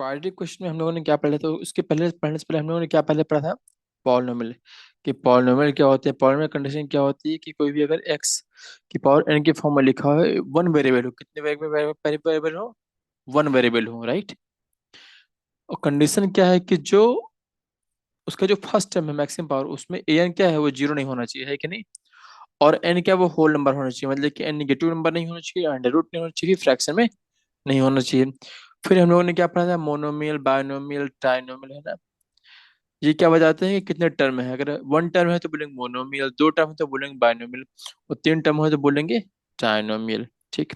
Quadratic question में हम लोगों ने क्या पढ़ा था, उसके पहले पढ़ने से पहले हम लोगों ने क्या पहले पढ़ा था? पॉलिनोमियल। कि पॉलिनोमियल क्या होते हैं, पॉलिनोमियल कंडीशन क्या होती है कि कोई भी अगर एक्स की पावर एन के फॉर्म में लिखा हो, वन वेरिएबल हो, कितने वेरिएबल हो? वन वेरिएबल हो, राइट। और कंडीशन क्या है कि जो उसका जो फर्स्ट टर्म है मैक्सिमम पावर, उसमें ए एन क्या है, वो जीरो नहीं होना चाहिए, है कि नहीं। और एन क्या है, वो होल नंबर होना चाहिए, मतलब कि एन निगेटिव नंबर नहीं होना चाहिए, अंडर रूट नहीं होना चाहिए, फ्रैक्शन में नहीं होना चाहिए। फिर हम लोगों ने क्या पढ़ा था? मोनोमियल, बायनोमियल, ट्राइनोमियल, है ना। ये क्या बताते हैं कि कितने टर्म है। अगर वन टर्म है तो बोलेंगे मोनोमियल, दो टर्म है तो बोलेंगे बायनोमियल, और तीन टर्म है तो बोलेंगे ट्राइनोमियल। ठीक।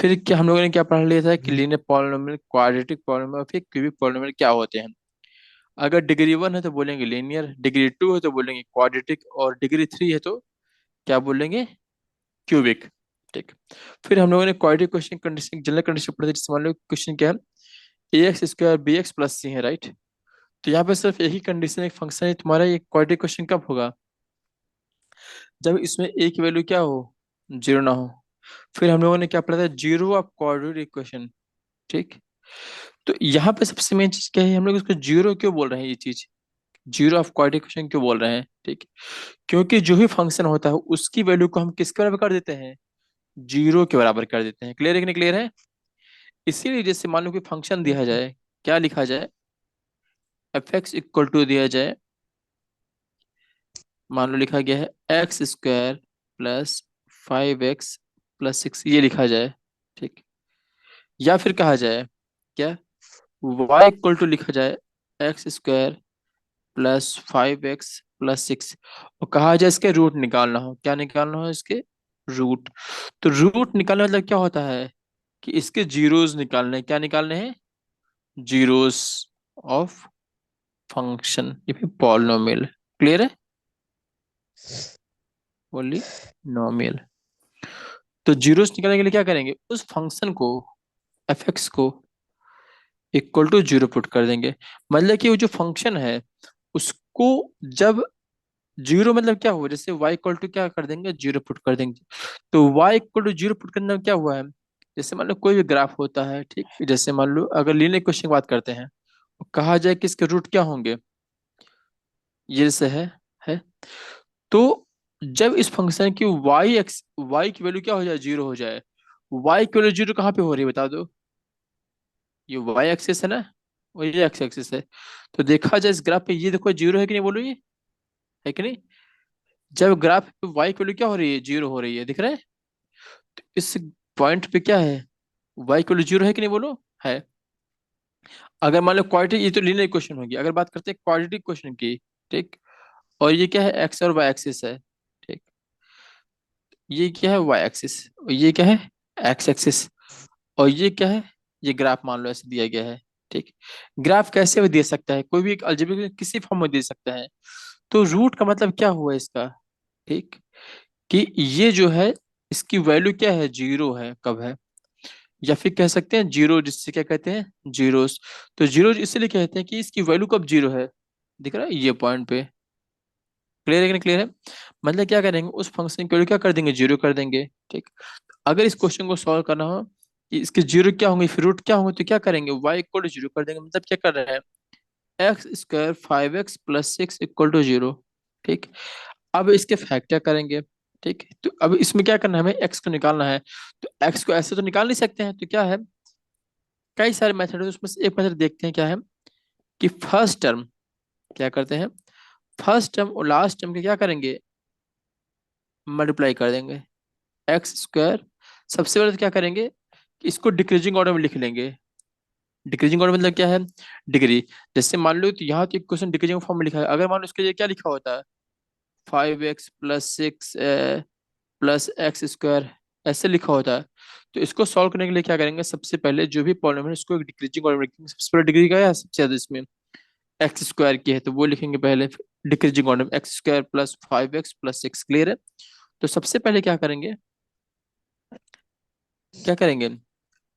फिर क्या हम लोगों ने क्या पढ़ लिया था कि लीनियर पॉलिनोमियल, क्वाड्रेटिक पॉलिनोमियल, फिर क्यूबिक पॉलिनोमियल क्या होते हैं। अगर डिग्री वन है तो बोलेंगे लीनियर, डिग्री टू है तो बोलेंगे क्वाड्रेटिक, और डिग्री थ्री है तो क्या बोलेंगे? क्यूबिक। ठीक। फिर हम लोगों ने quadratic question condition, general condition पढ़ी थी, जिसमें मान लो क्वेश्चन क्या है, a x square b x plus c है, राइट। तो यहाँ पे सिर्फ एक ही कंडीशन, एक फंक्शन है तुम्हारा, ये क्वाड्रेटिक क्वेश्चन कब होगा? जब इसमें ए की वैल्यू क्या हो, जीरो ना हो। फिर हम लोगों ने क्या पढ़ा था? Zero of quadratic equation. ठीक। तो यहाँ पे सबसे मेन चीज क्या है, हम लोग इसको जीरो क्यों बोल रहे हैं, ये चीज जीरो ऑफ क्वाड्रेटिक इक्वेशन क्यों बोल रहे हैं? ठीक। क्योंकि जो भी फंक्शन होता है उसकी वैल्यू को हम किसके बराबर कर देते हैं? जीरो के बराबर कर देते हैं। क्लियर है कि नहीं क्लियर है? इसीलिए जैसे मान लो कि फंक्शन दिया जाए, क्या लिखा जाए? एफ एक्स इक्वल टू दिया जाए, मान लो लिखा गया है X square plus five X plus six, ये लिखा जाए। ठीक। या फिर कहा जाए क्या, y इक्वल टू लिखा जाए x square plus five X plus six, और कहा जाए इसके रूट निकालना हो। क्या निकालना हो? इसके रूट। तो रूट निकालना मतलब क्या होता है कि इसके जीरोस निकालने हैं। क्या निकालने हैं? जीरोस ऑफ फंक्शन, ये फिर पॉलिनोमियल। क्लियर है? पॉलिनोमियल। तो जीरोस निकालने के लिए क्या करेंगे, उस फंक्शन को, एफ एक्स को इक्वल टू जीरो पुट कर देंगे। मतलब कि वो जो फंक्शन है उसको, जब जीरो मतलब क्या हुआ, जैसे y इक्वल टू क्या कर देंगे, जीरो पुट कर देंगे। तो y equal to zero put करने में क्या हुआ है, जैसे मान लो कोई भी ग्राफ होता है, ठीक। जैसे मान लो अगर लीनियर इक्वेशन की बात करते हैं, तो कहा जाए कि इसके रूट क्या होंगे, ये जैसे है। तो जब इस फंक्शन की y की वैल्यू क्या हो जाए, जीरो हो जाए। y की वैल्यू जीरो कहाँ पे हो रही है बता दो? ये y एक्सिस है ना, और ये x एक्सिस है। तो देखा जाए इस ग्राफ पे, ये देखो जीरो है कि नहीं, बोलो ये है कि नहीं। जब ग्राफ पे y की वैल्यू क्या हो रही है, जीरो हो रही है, दिख रहा है। तो इस पॉइंट पे क्या है, y की वैल्यू जीरो है कि नहीं, बोलो है। अगर मान लो क्वाड्रेटिक, ये तो लीनियर इक्वेशन होगी, अगर बात करते हैं क्वाड्रेटिक इक्वेशन की, ठीक। और ये क्या है, एक्स और वाई एक्सिस है, ठीक। ये क्या है, वाई एक्सिस, और ये क्या है, एक्स एक्सिस। और ये क्या है, ये ग्राफ मान लो ऐसे दिया गया है, ठीक। ग्राफ कैसे भी दे सकता है, कोई भी एक अलजेब्रिक किसी फॉर्म में दे सकता है। तो रूट का मतलब क्या हुआ इसका, ठीक, कि ये जो है इसकी वैल्यू क्या है, जीरो है, कब है। या फिर कह सकते हैं जीरो, जिससे क्या कहते हैं, जीरोस। तो जीरो इसलिए कहते हैं कि इसकी वैल्यू कब जीरो है, दिख रहा है ये पॉइंट पे। क्लियर है कि नहीं क्लियर है? मतलब क्या करेंगे, उस फंक्शन की वैल्यू क्या कर देंगे, जीरो कर देंगे, ठीक। अगर इस क्वेश्चन को सॉल्व करना हो कि इसके जीरो क्या होंगे, फिर रूट क्या होंगे, तो क्या करेंगे, वाई इक्वल टू जीरो कर देंगे। मतलब क्या कर रहे हैं, X square five X plus six equal to zero, ठीक। अब इसके फैक्टर करेंगे, ठीक। तो अब इसमें क्या करना है, हमें एक्स को निकालना है। तो एक्स को ऐसे तो निकाल नहीं सकते हैं, तो क्या है, कई सारे मेथड है, उसमें से एक मेथड देखते हैं क्या है, कि फर्स्ट टर्म क्या करते हैं, फर्स्ट टर्म और लास्ट टर्म के क्या करेंगे, मल्टीप्लाई कर देंगे। एक्स स्क्वायर, सबसे पहले तो क्या करेंगे कि इसको डिक्रीजिंग ऑर्डर में लिख लेंगे। डिक्रीजिंग ऑर्डर मतलब क्या है, डिग्री। जैसे मान लो तो यहाँ तो एक क्वेश्चन डिक्रीजिंग फॉर्म में लिखा है, अगर मान लो इसके लिए क्या लिखा होता है, five X plus six plus x square, ऐसे लिखा होता है। तो इसको सॉल्व करने के लिए क्या करेंगे, सबसे पहले जो भी प्रॉब्लम है इसको एक डिक्रीजिंग ऑर्डर में लिखेंगे। सबसे पहले डिग्री का है सबसे ज्यादा इसमें, एक्स स्क्वायर की है तो वो लिखेंगे पहले, डिक्रीजिंग ऑर्डर में x square plus five X plus six. Clear है? तो सबसे पहले क्या करेंगे, क्या करेंगे,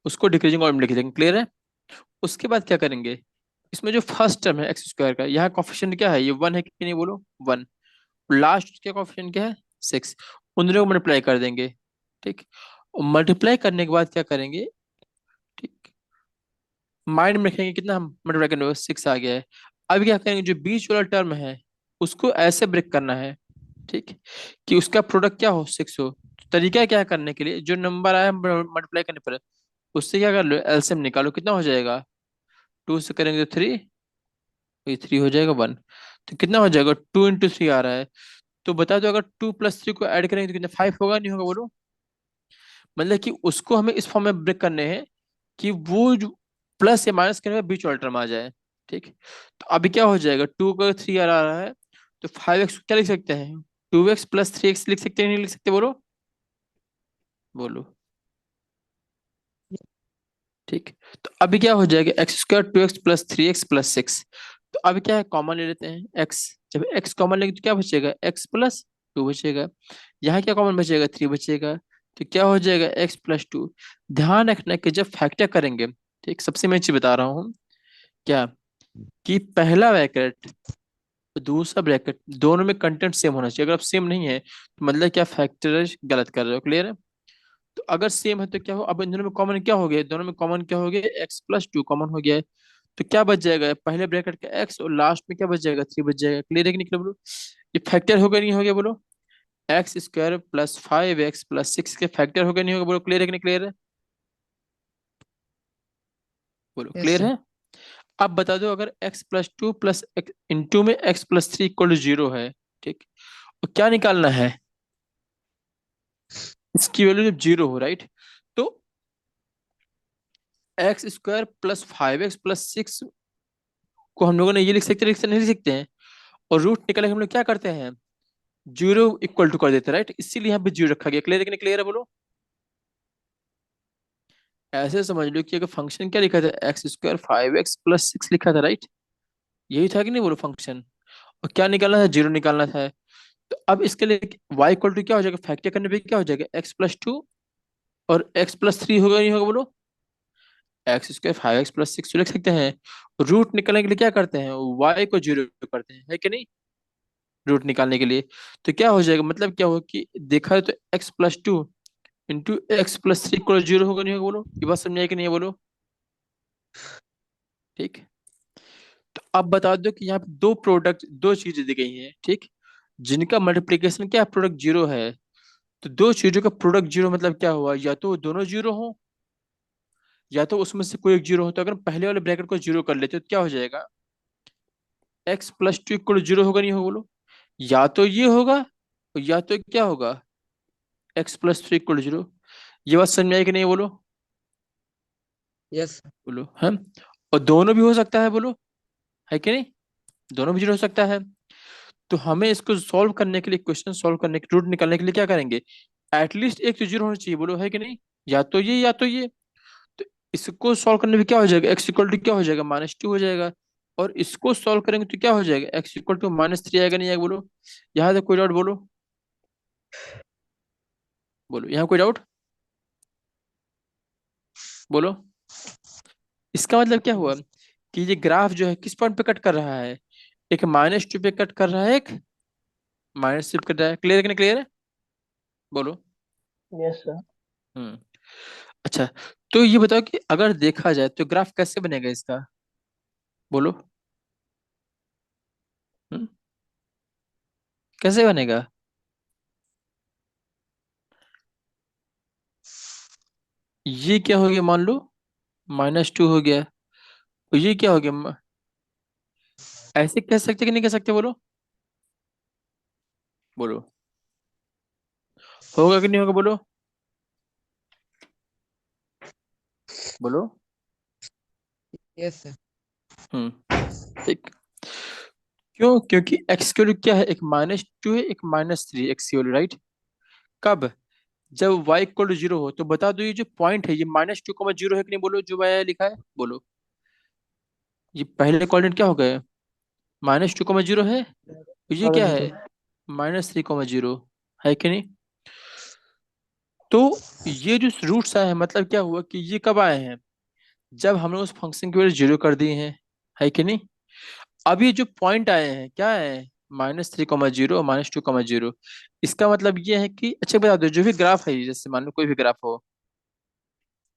उसको डिक्रीजिंग ऑर्डर में लिख देंगे। क्लियर है? उसके बाद क्या करेंगे, इसमें जो फर्स्ट टर्म है एक्स स्क्वायर का, यहाँ कॉफिशिएंट क्या है, ये वन है कि नहीं, बोलो वन। लास्ट क्या कॉफिशिएंट क्या है, सिक्स। उन दोनों को मल्टीप्लाई कर देंगे, ठीक। और मल्टीप्लाई करने के बाद क्या करेंगे, ठीक, माइंड में रखेंगे कितना हम मल्टीप्लाई करने को 6 आ गया है। अब क्या करेंगे, जो बीच वाला टर्म है उसको ऐसे ब्रेक करना है, ठीक, कि उसका प्रोडक्ट क्या हो, 6 हो। तो तरीका क्या है करने के लिए, जो नंबर आया मल्टीप्लाई करने पर उससे क्या कर लो, एलसीएम निकालो, कितना हो जाएगा, 2 से करेंगे तो 3, ये 3 हो जाएगा 1। तो कितना हो जाएगा, 2 into 3 आ रहा है। तो बता दो, अगर 2 + 3 को ऐड करेंगे तो कितना 5 होगा, नहीं होगा बोलो। मतलब कि उसको हमें इस फॉर्म में ब्रेक करने हैं कि वो जो प्लस या माइनस करने में बीच वाला टर्म आ जाए, ठीक। तो अभी क्या हो जाएगा, 2 का 3 आ रहा है, तो 5x क्या लिख सकते हैं, 2x + 3x लिख सकते हैं, नहीं लिख सकते बोलो, बोलो, ठीक। तो अभी क्या हो जाएगा, x² 2x + 3x + 6। तो अभी क्या है, कॉमन ले लेते हैं x। जब x कॉमन लेंगे तो क्या बचेगा, x + 2 बचेगा। यहाँ क्या कॉमन बचेगा, 3 बचेगा। तो क्या हो जाएगा, x + 2। ध्यान रखना कि जब फैक्टर करेंगे, ठीक, सबसे मैं चीज बता रहा हूँ क्या, कि पहला ब्रैकेट दूसरा ब्रैकेट दोनों में कंटेंट सेम होना चाहिए। अगर आप सेम नहीं है तो मतलब क्या, फैक्टर गलत कर रहे हो, क्लियर है। तो अगर सेम है तो क्या हो, अब इन दोनों में कॉमन क्या हो गया, दोनों में कॉमन क्या हो गया, x + 2 कॉमन हो गया है। तो क्या बच जाएगा, पहले ब्रैकेट का x और लास्ट में क्या बच जाएगा, 3 बच जाएगा। क्लियर है कि नहीं clear बोलो। ये फैक्टर होगा नहीं हो गया बोलो, x² + 5x + 6 के फैक्टर होगा नहीं होगा बोलो, क्लियर है कि नहीं क्लियर है, बोलो यस क्लियर सर। है। अब बता दो, अगर x + 2 प्लस इंटू में x + 3 इक्वल टू 0 है, ठीक, तो क्या निकालना है, इसकी वैल्यू जब 0 हो, राइट। तो x² + 5x + 6 को हम लोगों ने ये लिख सकते नहीं लिख सकते हैं, और रूट निकाले हम लोग क्या करते हैं, 0 इक्वल टू कर देते हैं, राइट। इसीलिए यहाँ पे 0 रखा गया। क्लियर है कि नहीं क्लियर है बोलो। ऐसे समझ लो कि अगर फंक्शन क्या लिखा था, x² 5x + 6 लिखा था, राइट। यही था कि नहीं बोलो फंक्शन, और क्या निकालना था, 0 निकालना था। तो अब इसके लिए y क्या हो जाएगा, फैक्टर करने पे क्या हो जाएगा, x + 2 और x + 3 होगा नहीं होगा बोलो, x² 5x + 6 लिख सकते हैं। रूट निकालने के लिए क्या करते हैं, y को 0 करते हैं, है कि नहीं, रूट निकालने के लिए। तो क्या हो जाएगा, मतलब क्या होगा कि देखा है तो x + 2 × x + 3 को 0 होगा नहीं होगा बोलो, ये बात समझ आई कि नहीं है बोलो, ठीक। तो अब बता दो कि यहाँ पे दो प्रोडक्ट, दो चीजें दी गई हैं, ठीक, जिनका मल्टीप्लिकेशन क्या, प्रोडक्ट 0 है। तो दो चीजों का प्रोडक्ट 0 मतलब क्या हुआ, या तो वो दोनों 0 हो, या तो उसमें से कोई एक 0 हो। तो अगर हम पहले वाले ब्रैकेट को 0 कर लेते तो क्या हो जाएगा, x + 2 इक्वल 0 होगा नहीं होगा बोलो, या तो ये होगा, या तो क्या होगा, x + 3 इक्वल 0। ये बात समझ में आई कि नहीं बोलो, यस सर। बोलो हम। और दोनों भी हो सकता है बोलो, है कि नहीं, दोनों भी 0 हो सकता है। तो हमें इसको सॉल्व करने के लिए, क्वेश्चन सॉल्व करने के, रूट निकालने के लिए क्या करेंगे, एटलीस्ट एक तो 0 होना चाहिए बोलो, है कि नहीं, या तो ये या तो ये। तो इसको सॉल्व करने में क्या हो जाएगा, x क्या हो जाएगा, -2 हो जाएगा। और इसको सॉल्व करेंगे तो क्या हो जाएगा, x = -3 आएगा नहीं आएगा बोलो। यहाँ तक कोई डाउट बोलो, बोलो यहाँ कोई डाउट, बोलो। इसका मतलब क्या हुआ कि ये ग्राफ जो है किस पॉइंट पे कट कर रहा है, एक -2 पे कट कर रहा है, एक -3 पे कट रहा है। क्लियर है कि नहीं क्लियर है, बोलो। Yes sir. हम्म। अच्छा, तो ये बताओ कि अगर देखा जाए तो ग्राफ कैसे बनेगा इसका, बोलो। हम्म, कैसे बनेगा, ये क्या हो गया, मान लो -2 हो गया, तो ये क्या हो गया, ऐसे कह सकते कि नहीं कह सकते, बोलो, बोलो, होगा कि नहीं होगा बोलो, बोलो। Yes sir. हम्म, ठीक। क्यों, क्योंकि एक्स की वैल्यू क्या है, एक -2 है, एक -3 एक्स की वैल्यू, राइट। कब, जब y = 0 हो। तो बता दो, ये जो पॉइंट है ये -2, 0 है कि नहीं बोलो, जो y लिखा है बोलो। ये पहले कोऑर्डिनेट क्या हो गए, -2, 0 है, तो ये होगा क्या है, 0। -3, 0, है कि नहीं। तो ये जो रूट्स आए हैं, मतलब क्या हुआ कि ये कब आए हैं, जब हमने उस फंक्शन की वैल्यू 0 कर दी है कि नहीं। अब ये जो पॉइंट आए हैं, क्या आए हैं, -3, 0, -2, 0। इसका मतलब ये है कि, अच्छा बता दो, जो भी ग्राफ है, जैसे मान लो कोई भी ग्राफ हो,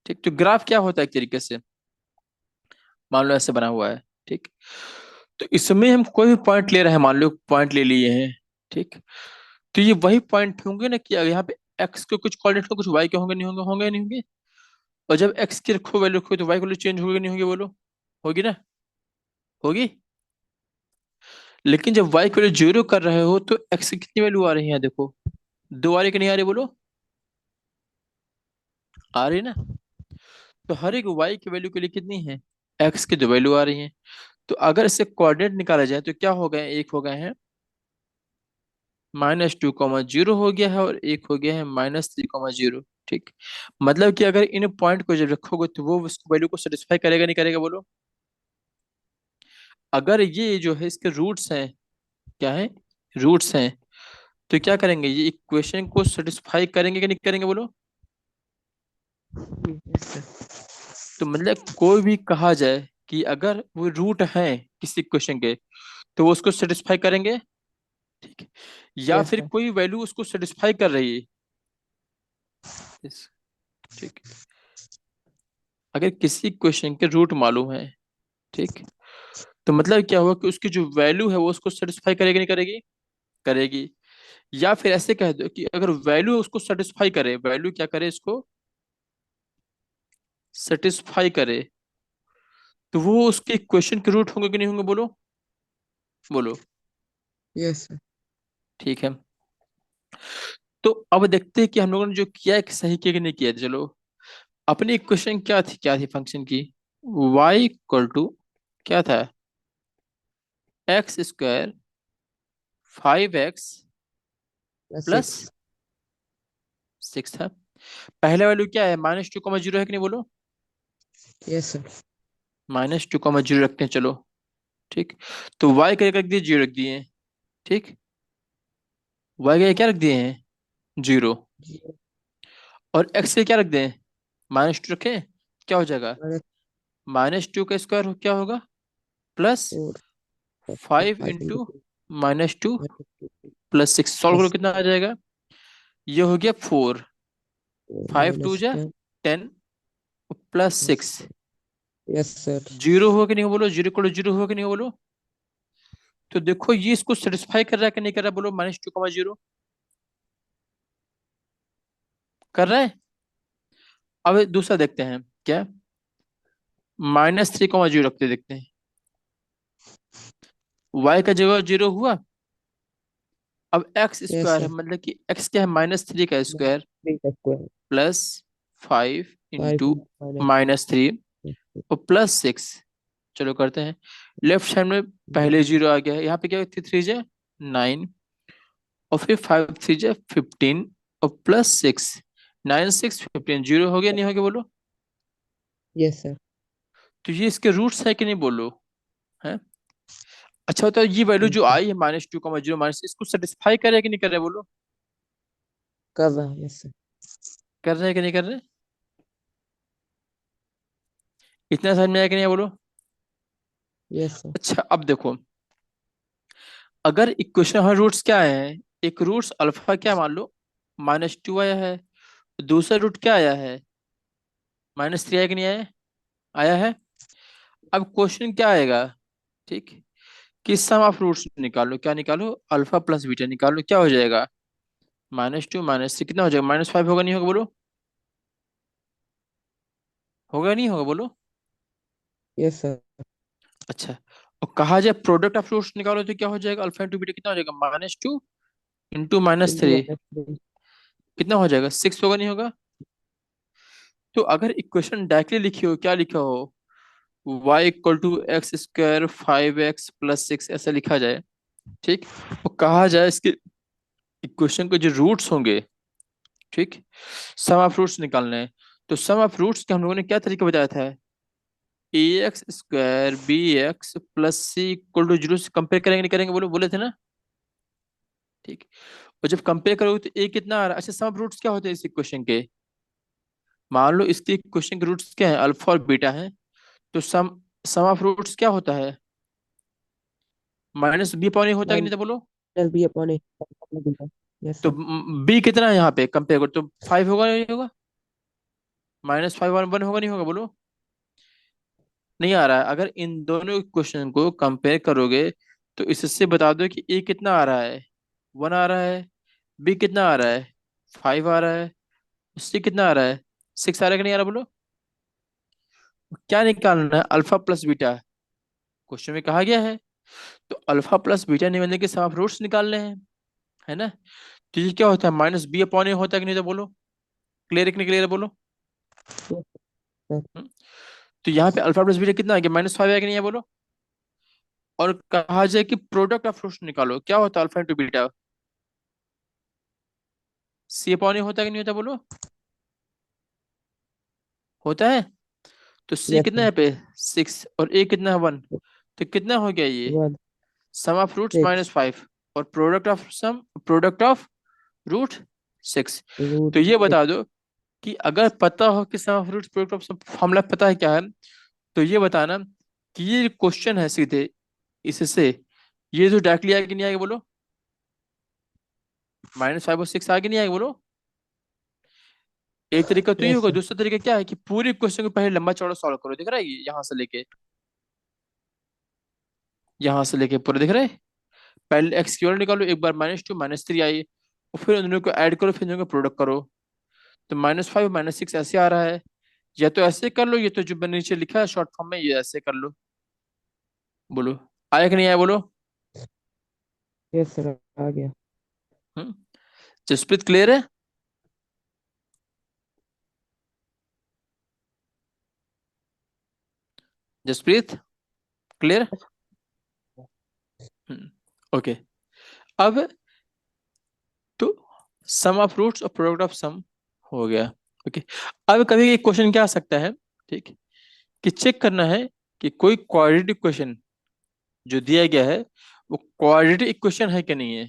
ठीक, तो ग्राफ क्या होता है एक तरीके से, मान लो ऐसे बना हुआ है। ठीक। तो इसमें हम कोई भी पॉइंट ले रहे हैं, मान लो पॉइंट ले लिए हैं। ठीक। तो ये वही पॉइंट होंगे ना कि यहाँ पे एक्स के कुछ कोऑर्डिनेट हो, कुछ वाई के होंगे, नहीं होंगे, होंगे नहीं होंगे। और जब एक्स की रखो वैल्यू रखो तो वाई की वैल्यू चेंज होगी नहीं होगी, बोलो। होगी ना? होगी। लेकिन जब वाई की वैल्यू जीरो कर रहे हो तो एक्स की कितनी वैल्यू आ रही है, देखो। दो आ रही कि नहीं आ रही, बोलो। आ रही ना? तो हर एक वाई की वैल्यू के लिए कितनी है, एक्स की दो वैल्यू आ रही है। तो अगर इससे कोऑर्डिनेट निकाला जाए तो क्या हो गए, एक हो गए हैं -2, 0 हो गया है, और एक हो गया है -3, 0। ठीक। मतलब कि अगर इन पॉइंट को जब रखोगे तो वो उस वैल्यू को सेटिस्फाई करेगा नहीं करेगा, बोलो। अगर ये जो है इसके रूट्स हैं, क्या है, रूट्स हैं, तो क्या करेंगे, ये इक्वेशन को सेटिस्फाई करेंगे कि नहीं करेंगे, बोलो। Yes sir. तो मतलब कोई भी कहा जाए कि अगर वो रूट है किसी इक्वेशन के, तो वो उसको सेटिस्फाई करेंगे। ठीक है। या यस फिर सर। कोई वैल्यू उसको सेटिस्फाई कर रही है। Yes, ठीक। अगर किसी क्वेश्चन के रूट मालूम है, ठीक, तो मतलब क्या हुआ कि उसकी जो वैल्यू है वो उसको सेटिस्फाई करेगी नहीं करेगी, करेगी। या फिर ऐसे कह दो कि अगर वैल्यू उसको सेटिस्फाई करे, वैल्यू क्या करे, इसको सेटिस्फाई करे, तो वो उसके क्वेश्चन के रूट होंगे कि नहीं होंगे, बोलो। बोलो। Yes sir. ठीक है। तो अब देखते हैं कि हम लोगों ने जो किया है कि सही किया कि नहीं किया। चलो, अपनी इक्वेशन क्या थी फंक्शन की, y इक्वल टू क्या था, x² 5x प्लस प्लस 6। 6 था। पहले वैल्यू क्या है, -2, 0 है कि नहीं, बोलो। Yes sir. -2, 0 रखते हैं, चलो। ठीक। तो y का रख दिए, 0 रख दिए। ठीक। y का क्या रख दिए हैं, 0। और x के क्या रख दें, -2 रखें, क्या हो जाएगा, -2 का स्क्वायर क्या होगा, plus four 5 five into into -2 two plus 6, solve करो प्लस कितना आ जाएगा, ये हो गया 4। 5 टू माइनस जा 10। 10 plus yes 6। Yes sir. Zero हुआ कि नहीं, बोलो। 0 हुआ कि नहीं, बोलो। तो देखो ये इसको सेटिस्फाई कर रहा है कि नहीं कर रहा, बोलो। -2, 0 कर रहा है। अब दूसरा देखते हैं क्या, -3, 0 रखते देखते हैं। y का जगह 0 हुआ। अब एक्स यस स्क्वायर है, सर। मतलब कि x क्या है, -3 का स्क्वायर थ्री का square. Plus 5 five into minus -3 और प्लस 6। चलो करते हैं। लेफ्ट साइड में पहले 0 आ गया है, यहाँ पे क्या, 3 3 9, और फिर 5 3 15, और प्लस 6। 9 6 15, 0 हो गया नहीं हो गया, बोलो। Yes sir. तो ये इसके रूट्स है कि नहीं, बोलो। है। अच्छा होता है, ये वैल्यू जो आई है -2, 0 इसको सेटिस्फाई करे कि नहीं कर रहे, बोलो। कर रहा है। Yes sir. कर रहे हैं कि नहीं कर रहे, इतना समझ में आया कि नहीं, बोलो। Yes sir. अच्छा अब देखो, अगर इक्वेशन हमारे रूट्स क्या है, एक रूट्स अल्फा क्या मान लो -2 आया है, दूसरा रूट क्या आया है, -3 आया कि नहीं आया, आया है। अब क्वेश्चन क्या आएगा, ठीक, कि सम ऑफ रूट्स निकालो, क्या निकालो, अल्फा प्लस बीटा निकालो, क्या हो जाएगा, -2 -3 कितना हो जाएगा, -5 होगा नहीं होगा, बोलो। होगा नहीं होगा, बोलो। Yes sir. अच्छा। और कहा जाए प्रोडक्ट ऑफ रूट्स निकालो तो क्या हो जाएगा, अल्फा इंटू बीटा कितना हो जाएगा, -2 इंटू इंटू -3 माइनस 3। कितना हो जाएगा, 6 होगा नहीं होगा। तो अगर इक्वेशन डायरेक्टली लिखी हो, क्या लिखा हो, y = x² 5x प्लस 6 ऐसा लिखा जाए। ठीक। और कहा जाए इसके इक्वेशन के जो रूट्स होंगे, ठीक, सम ऑफ रूट्स निकालने हैं। तो सम ऑफ रूट्स के हम लोगों ने क्या तरीका बताया था, ax² bx प्लस c = 0 से कंपेयर करेंगे नहीं करेंगे, बोलो, बोले थे ना। ठीक। और जब कंपेयर करोगे तो a कितना आ रहा है। अच्छा, सम ऑफ रूट्स क्या होते हैं इस इक्वेशन के, मान लो इसके इक्वेशन के रूट्स क्या है, अल्फा और बीटा है। तो सम सम ऑफ रूट्स क्या होता है, -b/a होता है कि नहीं, तो बोलो। माइनस बी अपॉन ए। यस तो सर। b कितना है यहाँ पे, कंपेयर करो तो 5 होगा नहीं होगा, -5 1 होगा नहीं होगा, बोलो। नहीं आ रहा है। अगर इन दोनों क्वेश्चन को कंपेयर करोगे तो इससे बता दो कि ए कितना आ रहा है, 1 आ रहा है, बी कितना आ रहा है, 5 आ रहा है, सी कितना आ रहा है, 6 आ रहा है कि नहीं आ रहा, बोलो। क्या निकालना है? Alpha plus beta. क्वेश्चन में कहा गया है। तो अल्फा प्लस बीटा निकालने के सब रूट्स निकालने हैं, है ना। तो ये क्या होता है, माइनस बी अपॉन ए होता है कि नहीं, तो बोलो। क्लियर है कि नहीं क्लियर है, बोलो। Yes sir. हम्म? तो यहाँ पे अल्फा प्लस बीटा कितना आ गया, -5 है कि नहीं है, बोलो। और कहा जाए कि प्रोडक्ट ऑफ रूट्स निकालो, क्या होता है अल्फा इंटू बीटा, सी अपॉन ए होता है कि नहीं होता, बोलो। होता है। तो सी यस कितना सर। है पे, 6, और ए कितना है, 1। तो कितना हो गया ये, 1 सम ऑफ रूट्स 6 -5, और प्रोडक्ट ऑफ रूट 6। रूट तो ये 6। बता दो कि अगर पता हो कि sum of roots product of sum formula पता है क्या है, तो ये बताना कि ये क्वेश्चन है सीधे इससे ये जो डायरेक्टली आएगा कि नहीं आएगा, बोलो। -5 और 6 आगे नहीं आएगा, बोलो। एक तरीका तो ये यस होगा, सर। दूसरा तरीका क्या है कि पूरे क्वेश्चन को पहले लंबा चौड़ा सॉल्व करो, दिख रहा है ये, यहाँ से लेके पूरा दिख रहा है। पहले एक्स की वैल्यू निकालो, एक बार -2 -3 आई, और फिर उन दोनों को ऐड करो, फिर दोनों को प्रोडक्ट करो। तो -5 -6 ऐसे आ रहा है। या तो ऐसे कर लो, ये तो जो मैंने नीचे लिखा है शॉर्ट फॉर्म में, ये ऐसे कर लो, बोलो। आया कि नहीं आया, बोलो। यस सर आ गया। हम्म। जसप्रीत क्लियर है? जसप्रीत क्लियर। ओके। अब तो सम ऑफ रूट्स और प्रोडक्ट ऑफ सम हो गया। ओके। अब कभी एक क्वेश्चन क्या आ सकता है, ठीक, कि चेक करना है कि कोई क्वाड्रेटिक इक्वेशन जो दिया गया है वो क्वाड्रेटिक इक्वेशन है कि नहीं है।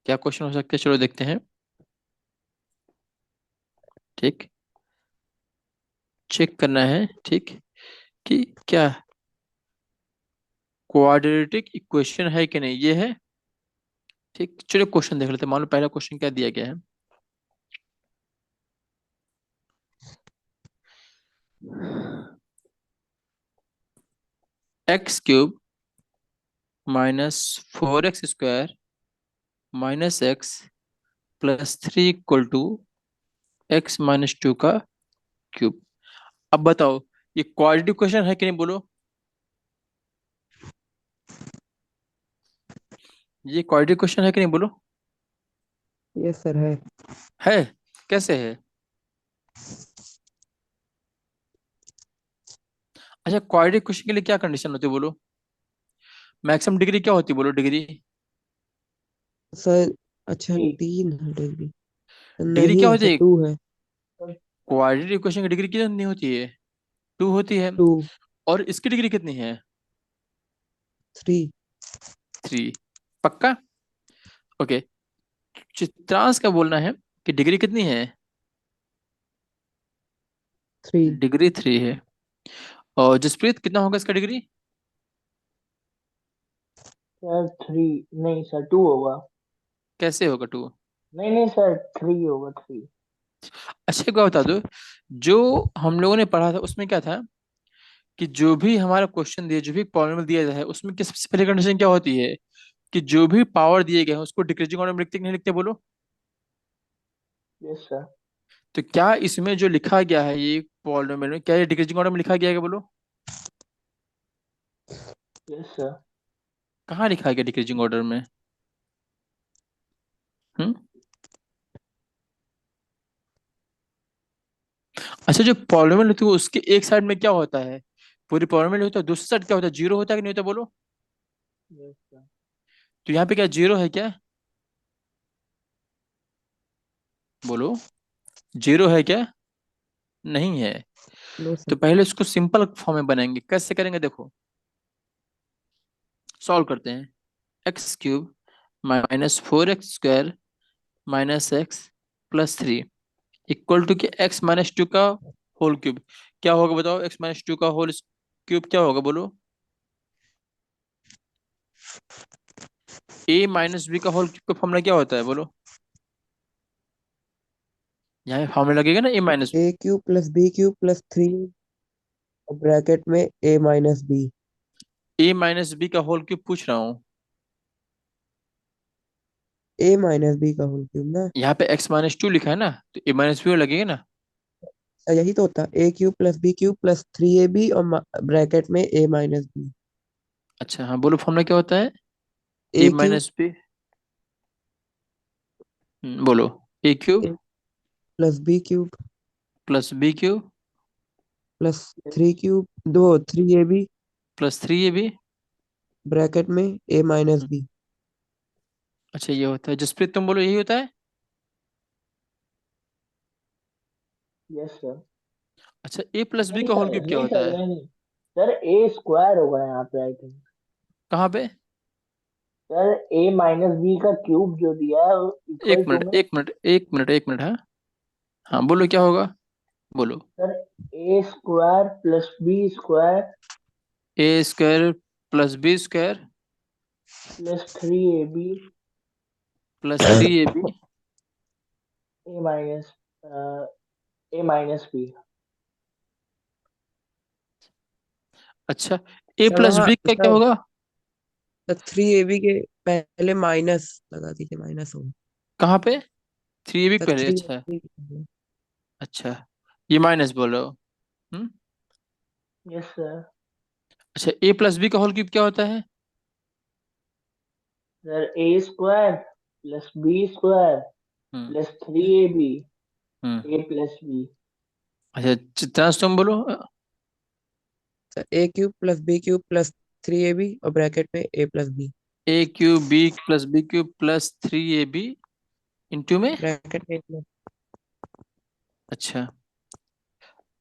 क्या क्वेश्चन हो सकता है, चलो देखते हैं। ठीक, चेक करना है, ठीक, कि क्या क्वाड्रेटिक इक्वेशन है कि नहीं, ये है। ठीक, चलो क्वेश्चन देख लेते हैं। मान लो पहला क्वेश्चन क्या दिया गया है, x³ -4x² -x +3 = x - 2 का क्यूब। अब बताओ ये क्वाड्रेटिक इक्वेशन है कि नहीं, बोलो। ये क्वाड्रेटिक इक्वेशन है कि नहीं, बोलो। यस सर है। है। कैसे है? अच्छा, क्वाड्रेटिक इक्वेशन के लिए क्या कंडीशन होती है, बोलो। मैक्सिमम डिग्री क्या होती है, बोलो, डिग्री। सर अच्छा 3 डिग्री डिग्री क्या नहीं होती सर है? 2 है। क्वाड्रेटिक इक्वेशन की डिग्री कितनी होती है, 2 होती है। 2 और इसकी डिग्री कितनी है, 3 3। पक्का। ओके। चित्रांश का बोलना है कि डिग्री कितनी है, 3 डिग्री 3 है। और जसप्रीत कितना होगा इसका डिग्री? सर 3, नहीं सर 2 होगा। कैसे होगा 2? नहीं नहीं सर 3 होगा 3। अच्छा एक बात बता दो, जो हम लोगों ने पढ़ा था उसमें क्या था कि जो भी हमारा क्वेश्चन दिया, जो भी पॉलिनोमियल दिया जाए, उसमें किस सबसे पहले कंडीशन क्या होती है कि जो भी पावर दिए गए हैं उसको डिक्रीजिंग ऑर्डर में लिखते कि नहीं लिखते, बोलो। Yes sir. तो क्या इसमें जो लिखा गया है ये पॉलिनोमियल में, क्या ये डिक्रीजिंग ऑर्डर में लिखा गया है, बोलो। Yes sir. कहाँ लिखा गया डिक्रीजिंग ऑर्डर में? हम्म। अच्छा, जो पॉलिनोमियल होती है उसके एक साइड में क्या होता है, पूरी पॉलिनोमियल होता है, दूसरी साइड क्या होता है, जीरो होता है कि नहीं होता, बोलो। Yes sir. तो यहाँ पे क्या जीरो है क्या, बोलो। जीरो है क्या? नहीं है। नो तो सर। पहले इसको सिंपल फॉर्म में बनाएंगे, कैसे करेंगे, देखो। सॉल्व करते हैं। x³ -4x² -x +3 = कि x - 2 का होल क्यूब। क्या होगा बताओ, x - 2 का होल क्यूब क्या होगा, बोलो। a - b का होल क्यूब का फॉर्मूला क्या होता है, बोलो। यहाँ फॉर्मूला लगेगा ना, a minus. a cube plus b cube plus 3 bracket में a minus B. A minus B का होल क्यूब पूछ रहा हूँ। ए माइनस बी का होल क्यूब ना। यहाँ पे एक्स माइनस टू लिखा है ना, तो ए माइनस बी लगेगा ना। यही तो होता है, a cube plus B cube plus 3ab और ब्रैकेट में ए माइनस बी। अच्छा हाँ, बोलो फॉर्मूला क्या होता है। A a cube minus b. बोलो। A cube plus B cube plus B cube plus 3 cube, दो 3ab प्लस थ्री ए बी। ब्रैकेट में ए माइनस बी। अच्छा ये होता है, जसप्रीत तुम बोलो यही होता है। Yes sir. अच्छा ए प्लस बी नहीं का होल सर, क्यूब क्या नहीं होता सर, है। नहीं सर, ए स्क्वायर होगा यहाँ पे आई थिंक। कहाँ पे। सर ए माइनस बी का क्यूब जो दिया है इक्वल एक टू मिनट में। एक मिनट एक मिनट एक मिनट, हाँ। हाँ बोलो क्या होगा, बोलो। Sir A square plus B square A square plus B square plus 3ab plus three A B. A minus A minus B. अच्छा ए सर प्लस वहाँ बी का क्या सर, होगा। 3ab के पहले माइनस लगा दीजिए, माइनस होगा। कहाँ पे। थ्री ए बी सर पहले, थ्री अच्छा। अच्छा ये माइनस बोल रहे हो। हम्म। Yes sir. अच्छा ए प्लस बी का होल क्यूब क्या होता है। Sir A square plus B square hmm plus 3ab hmm. A plus b. अच्छा चित्रांश तुम बोलो। Sir a cube plus B cube plus 3ab और ब्रैकेट में a plus b. A cube b plus B cube plus three A b into में। Bracket में अच्छा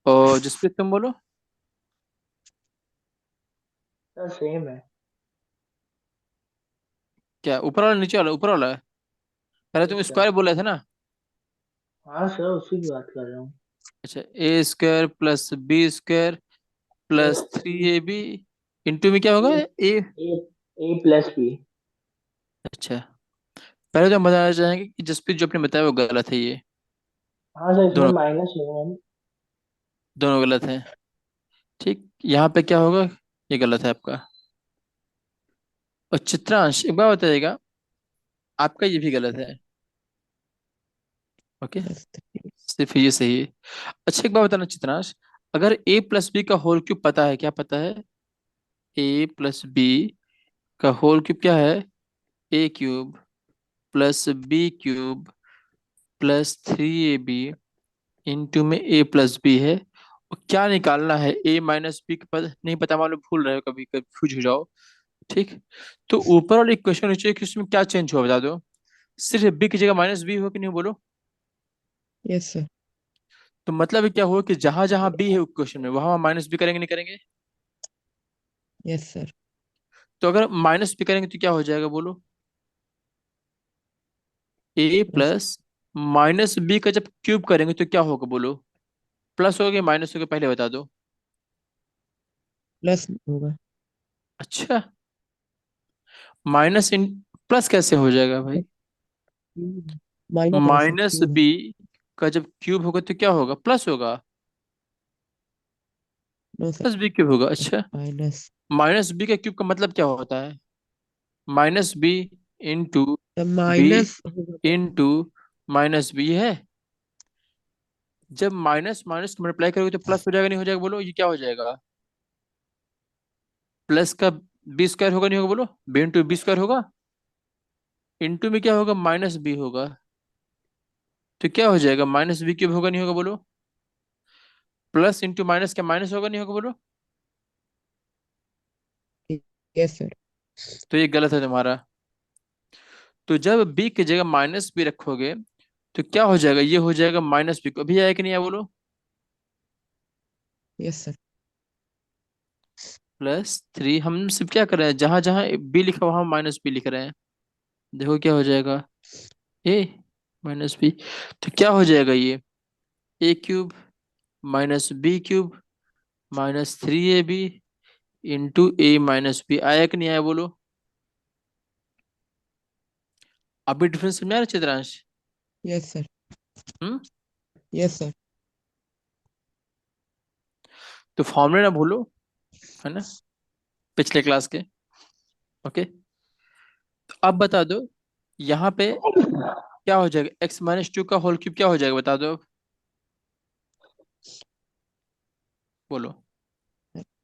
और जसप्रीत तुम बोलो। सर सेम है। क्या ऊपर वाला नीचे वाला, ऊपर वाला है। पहले यस तुम सर। स्क्वायर बोला था ना। हाँ सर, उसी की बात कर रहा हूँ। अच्छा a square plus B square plus plus three A b into में क्या होगा ए ए। ए ए प्लस बी। अच्छा पहले तो हम बताना चाहेंगे कि जसप्रीत जो आपने बताया वो गलत है, ये हाँ सर, इसमें दोनों माइनस होगा ना। दोनों गलत हैं। ठीक, यहाँ पे क्या होगा, ये गलत है आपका। और चित्रांश एक बार बताइएगा, आपका ये भी गलत है। Okay, plus 3। सिर्फ ये सही है। अच्छा एक बार बताना चित्रांश, अगर ए प्लस बी का होल क्यूब पता है, क्या पता है। ए प्लस बी का होल क्यूब क्या है। A cube plus B cube plus three A b into में ए प्लस बी है। और क्या निकालना है, ए माइनस बी का पद नहीं पता, मालूम भूल रहे हो, कभी कंफ्यूज हो जाओ। ठीक, तो ऊपर वाली इक्वेशन नीचे कि उसमें क्या चेंज हुआ बता दो। सिर्फ बी की जगह माइनस बी हो कि नहीं, बोलो। Yes sir. तो मतलब ये क्या हुआ कि जहां जहां बी है इक्वेशन में वहां माइनस बी करेंगे नहीं करेंगे। Yes sir. तो अगर माइनस बी करेंगे तो क्या हो जाएगा, बोलो। ए प्लस प्लस माइनस बी का जब क्यूब करेंगे तो क्या होगा, बोलो। प्लस होगा या माइनस होगा, पहले बता दो। प्लस होगा। अच्छा, माइनस इन प्लस कैसे हो जाएगा भाई। माइनस है सर, माइनस क्यूब है। बी का जब क्यूब होगा तो क्या होगा, प्लस होगा। No sir, plus B cube होगा, अच्छा। माइनस। माइनस बी का क्यूब का मतलब क्या होता है। माइनस बी इंटू तब बी माइनस होगा तो इंटू माइनस बी है। जब माइनस माइनस को मल्टीप्लाई करोगे तो प्लस हो जाएगा नहीं हो जाएगा, बोलो ये क्या हो जाएगा। प्लस का बी स्क्वायर होगा नहीं होगा, बोलो। बी इंटू बी स्क्वायर होगा। इंटू में क्या होगा, माइनस बी होगा। तो क्या हो जाएगा, माइनस बी क्यूब होगा नहीं होगा, बोलो। प्लस इंटू माइनस क्या माइनस होगा नहीं होगा, बोलो। Yes sir. तो ये गलत है तुम्हारा। तो जब बी की जगह माइनस बी रखोगे तो क्या हो जाएगा, ये हो जाएगा माइनस बी, अभी आया कि नहीं आया, बोलो। Yes sir. प्लस थ्री, हम सिर्फ क्या कर रहे हैं, जहां जहां बी लिखा वहां माइनस बी लिख रहे हैं। देखो क्या हो जाएगा, ए माइनस बी। तो क्या हो जाएगा ये, a cube minus b cube minus three A b into a minus b, आया कि नहीं आया, बोलो। अभी डिफरेंस समझ आ रहा है Chitransh. Yes sir. Hmm. Yes sir. तो फॉर्मूले ना भूलो, है ना, पिछले क्लास के। ओके, तो अब बता दो यहाँ पे क्या हो जाएगा, x-2 का होल क्यूब क्या हो जाएगा, बता दो अब, बोलो।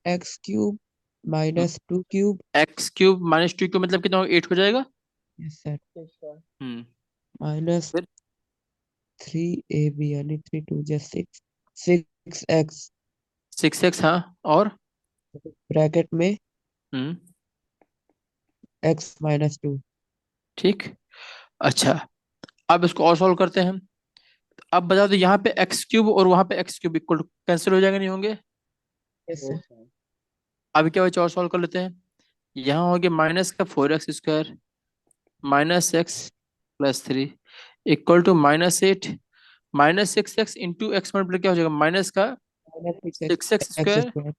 X cube minus two cube. x³ - 2 मतलब कितना होगा, 8 हो जाएगा। Yes sir. अच्छा। हम्म। माइनस फिर थ्री ए बी यानी थ्री टू जै सिक्स, सिक्स एक्स 6x, हाँ, और ब्रैकेट में हम्म, एक्स माइनस टू। ठीक। अच्छा, अब इसको और सॉल्व करते हैं। अब बता दो यहाँ पे x³ और वहां पे x³ इक्वल कैंसिल हो जाएगा, नहीं होंगे। Yes sir. Yes sir. अभी क्या बचा, और सॉल्व कर लेते हैं। यहाँ हो गया -4x² -x + 3 = -8, -6x × x क्या हो जाएगा, माइनस का minus six x 6x² square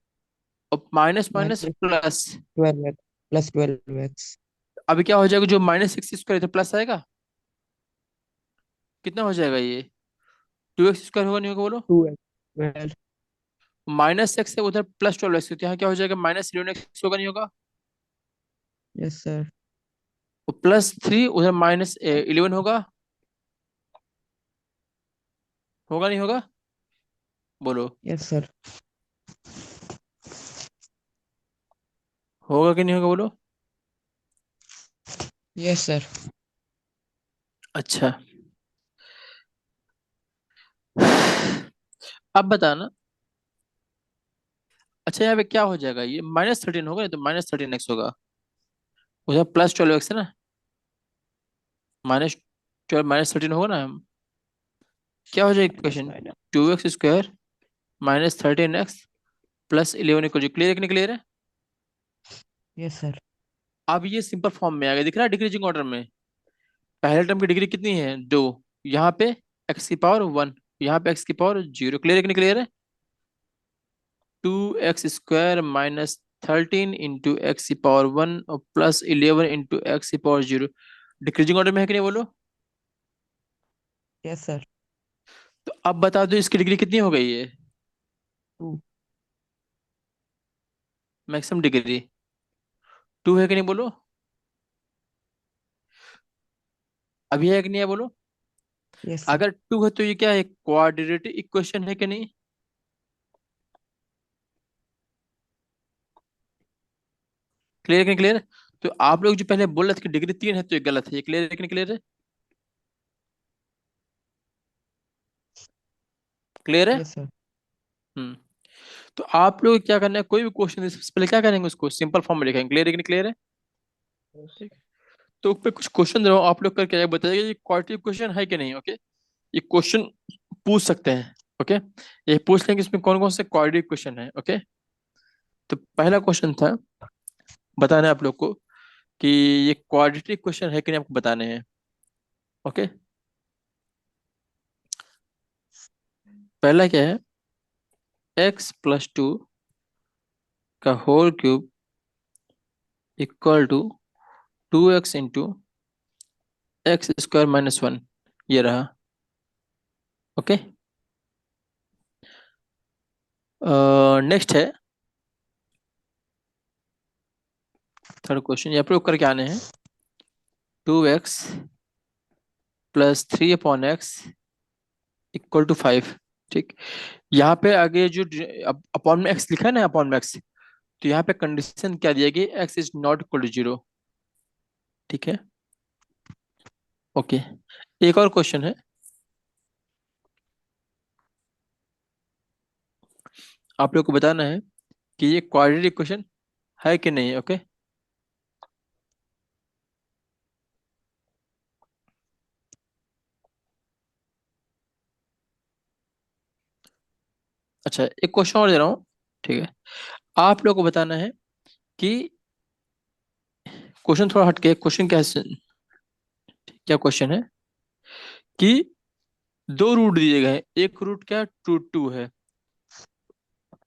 और minus minus minus plus. Twelve x plus twelve x. अभी क्या हो जाएगा, जो -6x² तो प्लस आएगा, कितना हो जाएगा ये, 2x² होगा, नहीं होगा, बोलो। To x twelve. -x है उधर, +12x, तो यहाँ क्या हो जाएगा, -11x होगा, नहीं होगा। Yes sir. +3 उधर -11 होगा, होगा नहीं होगा, बोलो। Yes sir. होगा कि नहीं होगा, बोलो। Yes sir. अच्छा, अब बताना। अच्छा, यहाँ पे क्या हो जाएगा, ये -13 होगा, नहीं तो -13x होगा, उधर +12x है ना, -12 -13 होगा ना। क्या हो जाएगा minus equation, minus. 2x² -13x +11 equal, clear है कि नहीं, क्लियर है। Yes sir. अब ये सिंपल फॉर्म में आ गया, दिख रहा है डिक्रीजिंग ऑर्डर में। पहले टर्म की डिग्री कितनी है, 2, यहाँ पे x⁻1, यहाँ पे x⁻0, क्लियर है कि नहीं, क्लियर है। 2x² -13 × x⁻1 और +11 × x⁻0, डिक्रीजिंग ऑर्डर में है कि नहीं, बोलो। Yes sir. तो अब बता दो इसकी डिग्री कितनी हो गई है, टू। मैक्सिमम डिग्री 2 है कि नहीं, बोलो। अभी है कि नहीं है, बोलो। Yes sir. अगर 2 है तो ये क्या है, क्वाड्रेटिक इक्वेशन है कि नहीं, क्लियर है कि नहीं, क्लियर है। तो आप लोग जो पहले बोल रहे थे कि डिग्री 3 है, तो ये गलत है, ये क्लियर है कि नहीं, क्लियर है, क्लियर है। Yes sir. हम्म। तो आप लोग क्या करना है, कोई भी क्वेश्चन इससे पहले क्या करेंगे, उसको सिंपल फॉर्म में लिखेंगे, क्लियर है कि नहीं, क्लियर है। यस ठीक। सर। तो ऊपर कुछ क्वेश्चन दे रहा हूँ, आप लोग करके बताइएगा ये क्वाड्रेटिक क्वेश्चन है कि नहीं। ओके, ये क्वेश्चन पूछ सकते हैं। ओके, ये पूछ लेंगे इसमें कौन कौन से क्वाड्रेटिक क्वेश्चन है। ओके, तो पहला क्वेश्चन था, बताना है आप लोग को कि ये क्वाड्रेटिक क्वेश्चन है कि नहीं, आपको बताने हैं। ओके, पहला क्या है, x+2 का होल क्यूब = 2x × x² - 1, ये रहा। ओके, नेक्स्ट है थर्ड क्वेश्चन, ये प्रयोग करके आने हैं। 2x + 3/x ठीक। यहाँ पे आगे जो अपॉन में x लिखा है ना, अपॉन में x, तो यहाँ पे कंडीशन क्या दिया गया, x ≠ 0। ठीक है, ओके। एक और क्वेश्चन है, आप लोग को बताना है कि ये क्वाड्रेटिक इक्वेशन है कि नहीं। ओके, अच्छा, एक क्वेश्चन और दे रहा हूँ। ठीक है, आप लोग को बताना है कि क्वेश्चन थोड़ा हटके, क्वेश्चन क्या है, क्या क्वेश्चन है कि दो रूट दिए गए हैं, एक रूट क्या, 2 है,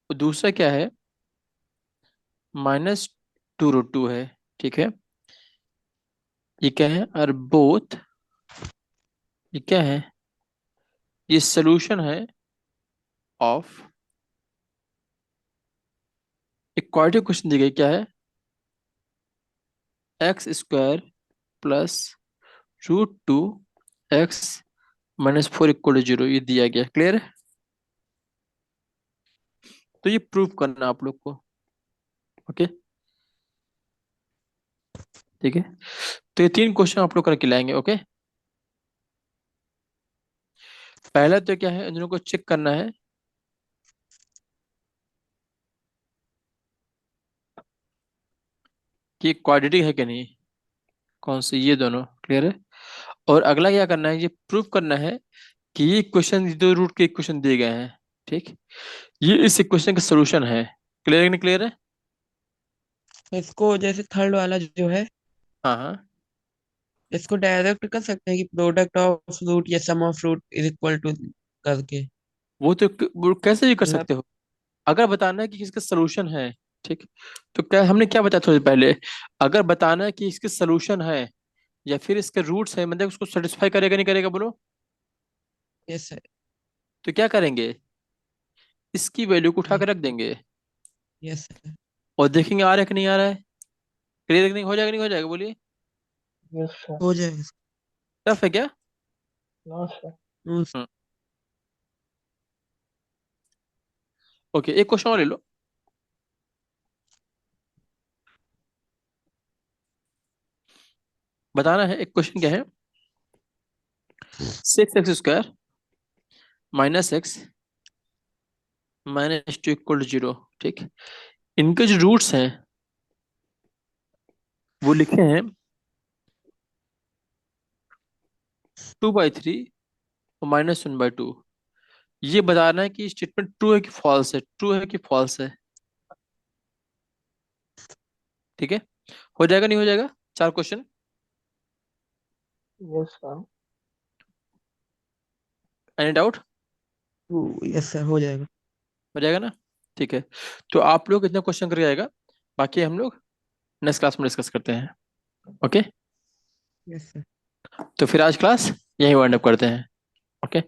और दूसरा क्या है, -2√2 है। ठीक है, ये क्या है, और बोथ, ये क्या है, ये सोल्यूशन है ऑफ एक क्वाड्रेटिक क्वेश्चन दी गई, क्या है? X square plus √2 x - 4 equal to 0, ये दिया गया। क्लियर है? तो ये प्रूव करना आप लोग को। ओके, ठीक है। तो ये 3 क्वेश्चन आप लोग करके लाएंगे। ओके, पहला तो क्या है, इन दोनों को चेक करना है कि क्वाड्रेटिक है कि नहीं। कौन से? ये दोनों। क्लियर है? और अगला क्या करना है, ये प्रूव करना है कि ये इक्वेशन, दो रूट के इक्वेशन दिए गए हैं, ठीक, ये इस इक्वेशन का सोल्यूशन है। क्लियर है कि नहीं? क्लियर है? तो इसको जैसे थर्ड वाला जो है, हाँ हाँ, इसको डायरेक्ट कर सकते हैं कि प्रोडक्ट ऑफ फ्रूट या sum of fruit is equal to करके, वो कैसे भी कर मतलब। सकते हो। अगर बताना है कि इसका सोल्यूशन है, ठीक, तो क्या हमने क्या बताया थोड़ी देर पहले, अगर बताना है कि इसके सोल्यूशन है या फिर इसके रूट्स है, मतलब उसको सेटिस्फाई करेगा नहीं करेगा, बोलो। Yes sir. तो क्या करेंगे, इसकी वैल्यू को उठा यस। कर रख देंगे यस सर। और देखेंगे आ रहा है कि नहीं आ रहा है। क्लियर नहीं हो जाएगा, नहीं हो जाएगा, बोलिए। Yes sir. हो जाएगा। टफ है क्या? No sir. Hmm, hmm. Okay, एक क्वेश्चन और ले लो। बताना है, एक क्वेश्चन क्या है, 6x² -x - 2 इक्वल टू 0, ठीक, इनके जो रूट्स हैं वो लिखे हैं 2/3 और -1/2। ये बताना है कि स्टेटमेंट ट्रू है कि फॉल्स है, ट्रू है कि फॉल्स है। ठीक है, हो जाएगा नहीं हो जाएगा? 4 question. Yes sir. Any doubt? Yes sir, हो जाएगा। हो जाएगा ना? ठीक है, तो आप लोग इतना क्वेश्चन करके आएगा, बाकी हम लोग नेक्स्ट क्लास में डिस्कस करते हैं। Okay, yes sir. तो फिर आज क्लास यहीं वाइंड अप करते हैं। ओके।